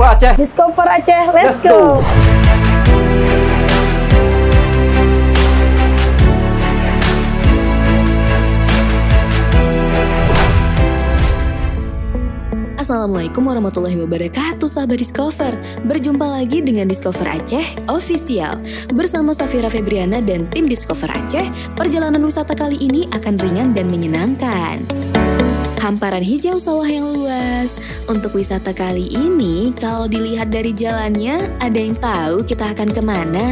Discover Aceh. Discover Aceh, let's go. Assalamualaikum warahmatullahi wabarakatuh, sahabat Discover. Berjumpa lagi dengan Discover Aceh Official. Bersama Safira Febriana dan tim Discover Aceh, perjalanan wisata kali ini akan ringan dan menyenangkan. Hamparan hijau sawah yang luas. Untuk wisata kali ini, kalau dilihat dari jalannya, ada yang tahu kita akan kemana?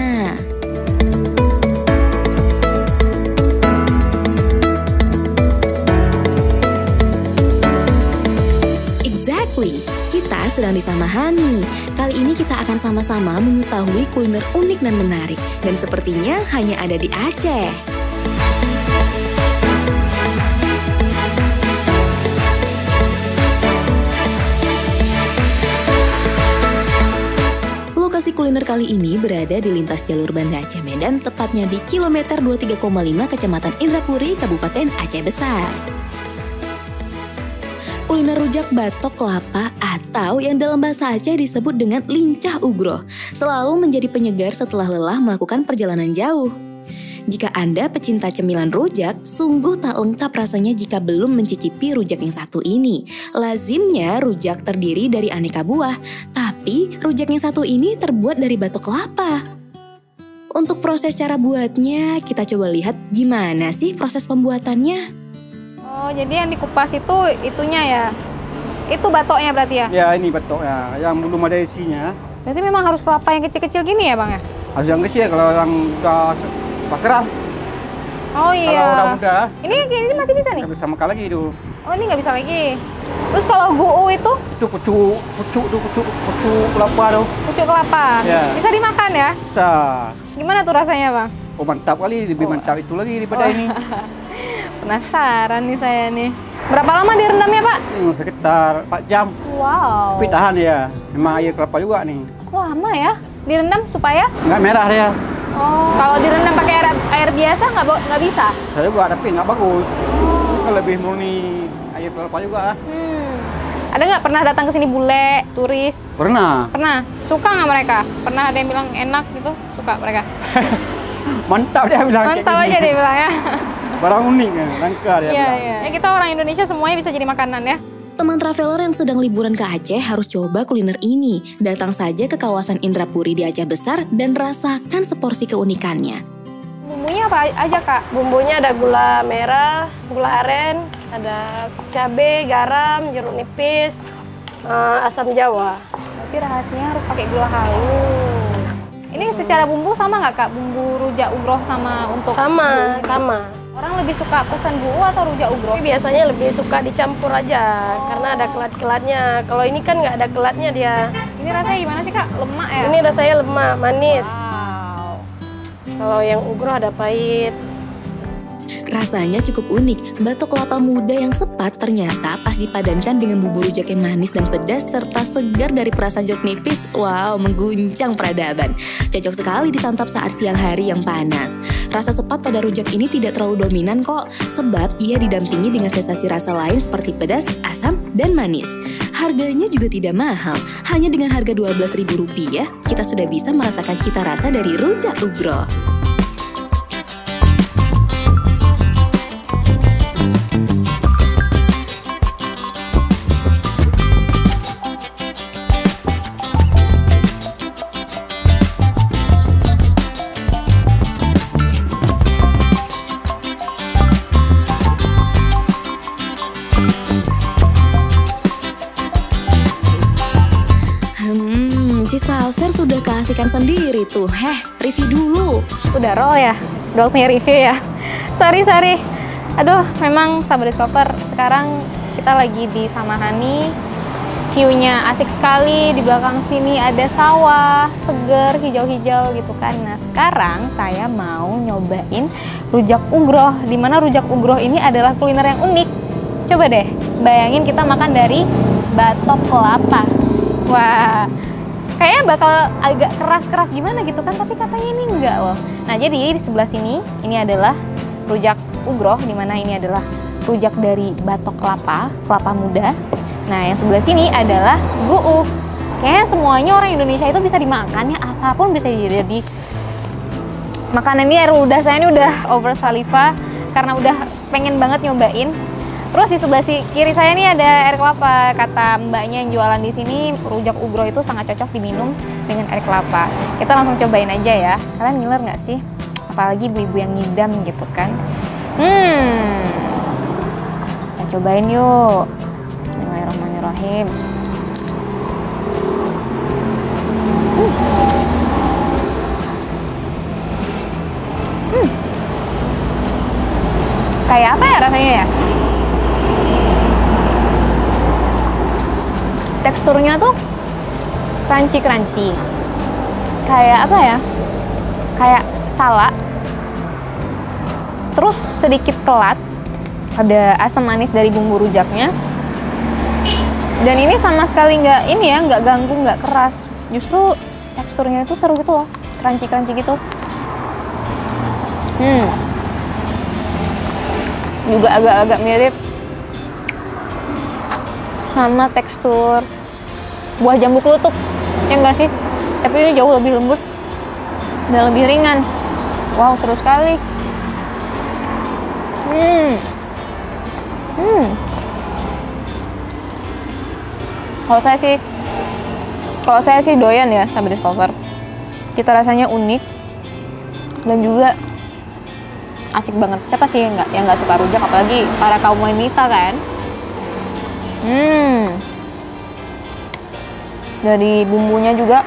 Kita sedang di Samahani. Kali ini kita akan sama-sama mengetahui kuliner unik dan menarik. Dan sepertinya hanya ada di Aceh. Lokasi kuliner kali ini berada di lintas jalur Banda Aceh Medan, tepatnya di kilometer 23,5 Kecamatan Indrapuri, Kabupaten Aceh Besar. Kuliner rujak batok kelapa atau yang dalam bahasa Aceh disebut dengan lincah ugroh selalu menjadi penyegar setelah lelah melakukan perjalanan jauh. Jika Anda pecinta cemilan rujak, sungguh tak lengkap rasanya jika belum mencicipi rujak yang satu ini. Lazimnya rujak terdiri dari aneka buah, tapi rujak yang satu ini terbuat dari batok kelapa. Untuk proses cara buatnya, kita coba lihat gimana sih proses pembuatannya. Oh, jadi yang dikupas itu itunya ya? Itu batoknya berarti ya? Ya, ini batoknya, yang belum ada isinya. Berarti memang harus kelapa yang kecil-kecil gini ya, Bang ya? Harus yang kecil, kalau yang udah keras. Oh iya. Kalau udah muda. Ini masih bisa nih? Nggak bisa makan lagi itu. Oh, ini nggak bisa lagi. Terus kalau guu itu? Itu pucuk kelapa tuh. Pucuk kelapa? Ya. Bisa dimakan ya? Bisa. Gimana tuh rasanya, Bang? Oh, mantap kali, lebih mantap itu lagi daripada ini. Penasaran nih saya nih. Berapa lama direndamnya, Pak? Sekitar 4 jam. Wow. Tapi tahan ya. Memang air kelapa juga nih. Lama ya? Direndam supaya? Nggak merah dia. Oh. Kalau direndam pakai air biasa nggak bisa? Saya juga, tapi nggak bagus. Kan lebih murni air kelapa juga. Ada nggak pernah datang ke sini bule, turis? Pernah. Pernah. Suka nggak mereka? Pernah ada yang bilang enak gitu? Suka mereka? Mantap dia bilang. Mantap aja dia bilang ya. Barang unik ya, langka dia bilang. Ya, kita orang Indonesia semuanya bisa jadi makanan ya. Teman traveler yang sedang liburan ke Aceh harus coba kuliner ini. Datang saja ke kawasan Indrapuri di Aceh Besar dan rasakan seporsi keunikannya. Bumbunya apa aja, Kak? Bumbunya ada gula merah, gula aren, ada cabai, garam, jeruk nipis, asam jawa. Tapi rahasianya harus pakai gula halus. Ini secara bumbu sama nggak, Kak? Bumbu rujak ugroh sama untuk Sama. Orang lebih suka pesan guu atau rujak ugroh? Tapi biasanya lebih suka dicampur aja, karena ada kelat-kelatnya. Kalau ini kan nggak ada kelatnya dia. Ini rasanya gimana sih, Kak? Lemak ya? Ini rasanya lemak, manis. Wow. Kalau yang ugroh ada pahit. Rasanya cukup unik, batok kelapa muda yang sepat ternyata pas dipadankan dengan bumbu rujak yang manis dan pedas serta segar dari perasan jeruk nipis, wow, mengguncang peradaban. Cocok sekali disantap saat siang hari yang panas. Rasa sepat pada rujak ini tidak terlalu dominan kok, sebab ia didampingi dengan sensasi rasa lain seperti pedas, asam, dan manis. Harganya juga tidak mahal, hanya dengan harga Rp12.000, kita sudah bisa merasakan cita rasa dari rujak ugroh. Si Salser sudah keasikan sendiri tuh. Review dulu. Udah roll ya? Dognya review ya? Sorry. Aduh, memang sahabat Discover, sekarang kita lagi di Samahani. View-nya asik sekali. Di belakang sini ada sawah, seger, hijau-hijau gitu kan. Nah, sekarang saya mau nyobain rujak ugroh. Dimana rujak ugroh ini adalah kuliner yang unik. Coba deh, bayangin kita makan dari batok kelapa. Wah, kayaknya bakal agak keras-keras gimana gitu kan, tapi katanya ini enggak loh. Nah, jadi di sebelah sini ini adalah rujak ugroh, dimana ini adalah rujak dari batok kelapa muda. Nah, yang sebelah sini adalah guu. Kayaknya semuanya orang Indonesia itu bisa dimakan ya, apapun bisa jadi. Makanan ini air ludah saya ini udah over saliva karena udah pengen banget nyobain. Terus di sebelah kiri saya nih ada air kelapa. Kata mbaknya yang jualan di sini, rujak ugro itu sangat cocok diminum dengan air kelapa. Kita langsung cobain aja ya. Kalian ngiler nggak sih? Apalagi ibu-ibu yang ngidam gitu kan. Kita cobain yuk. Bismillahirrahmanirrahim. Kayak apa ya rasanya ya? Teksturnya tuh crunchy. Kayak apa ya? Kayak salak. Terus sedikit kelat. Ada asam manis dari bumbu rujaknya. Dan ini sama sekali nggak ganggu, nggak keras. Justru teksturnya itu seru gitu loh, crunchy gitu. Juga agak-agak mirip sama tekstur buah jambu kelutuk, ya enggak sih? Tapi ini jauh lebih lembut dan lebih ringan. Wow, seru sekali. Kalau saya sih doyan ya sama Discover. Kita rasanya unik dan juga asik banget. Siapa sih yang nggak suka rujak, apalagi para kaum wanita kan? Dari bumbunya juga,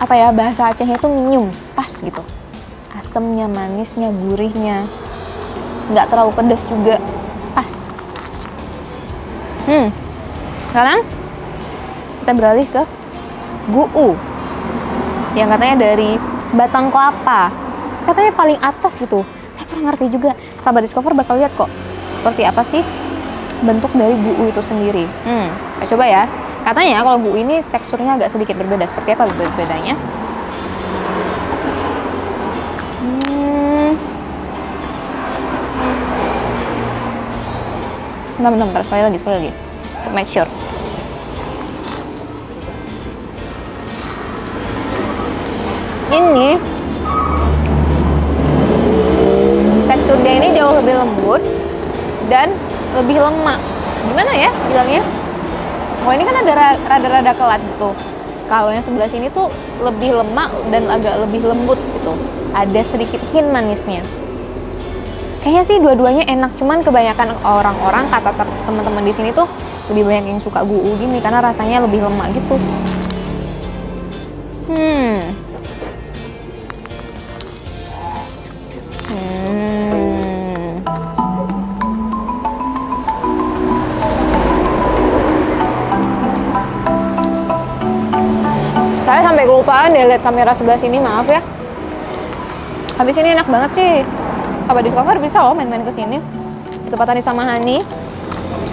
apa ya, bahasa Acehnya tuh minyum, pas gitu. Asemnya, manisnya, gurihnya, nggak terlalu pedas juga, pas. Sekarang kita beralih ke guu, yang katanya dari batang kelapa, katanya paling atas gitu. Saya kurang ngerti juga. Sahabat Discover bakal lihat kok seperti apa sih bentuk dari guu itu sendiri. Kita coba ya. Katanya kalau guu ini teksturnya agak sedikit berbeda. Seperti apa bedanya? Bentar, sekali lagi untuk make sure. Ini tekstur dia ini jauh lebih lembut dan lebih lemak. Gimana ya bilangnya? Oh, ini kan ada rada-rada kelat gitu. Kalau yang sebelah sini tuh lebih lemak dan agak lebih lembut gitu. Ada sedikit hint manisnya. Kayaknya sih dua-duanya enak, cuman kebanyakan orang-orang, kata teman-teman di sini tuh lebih banyak yang suka guu gini karena rasanya lebih lemak gitu. Saya sampai kelupaan deh lihat kamera sebelah sini, maaf ya. Habis ini enak banget sih. Sahabat Discover bisa loh main-main ke sini. Di tempatan di Samahani.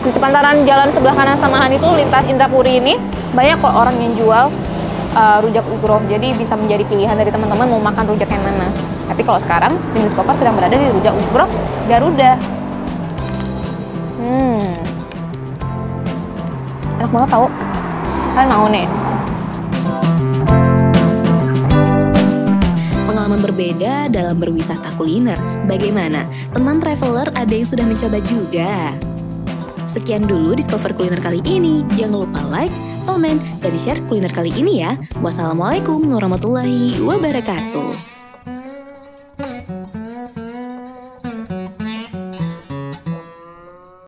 Di sepantaran jalan sebelah kanan Samahani itu lintas Indrapuri ini banyak kok orang yang jual rujak ugro. Jadi bisa menjadi pilihan dari teman-teman mau makan rujak yang mana. Tapi kalau sekarang tim Discover sedang berada di rujak ugro Garuda. Enak banget tau. Kalian mau nih? Pengalaman berbeda dalam berwisata kuliner. Bagaimana? Teman traveler ada yang sudah mencoba juga? Sekian dulu Discover Kuliner kali ini. Jangan lupa like, komen, dan share kuliner kali ini ya. Wassalamualaikum warahmatullahi wabarakatuh.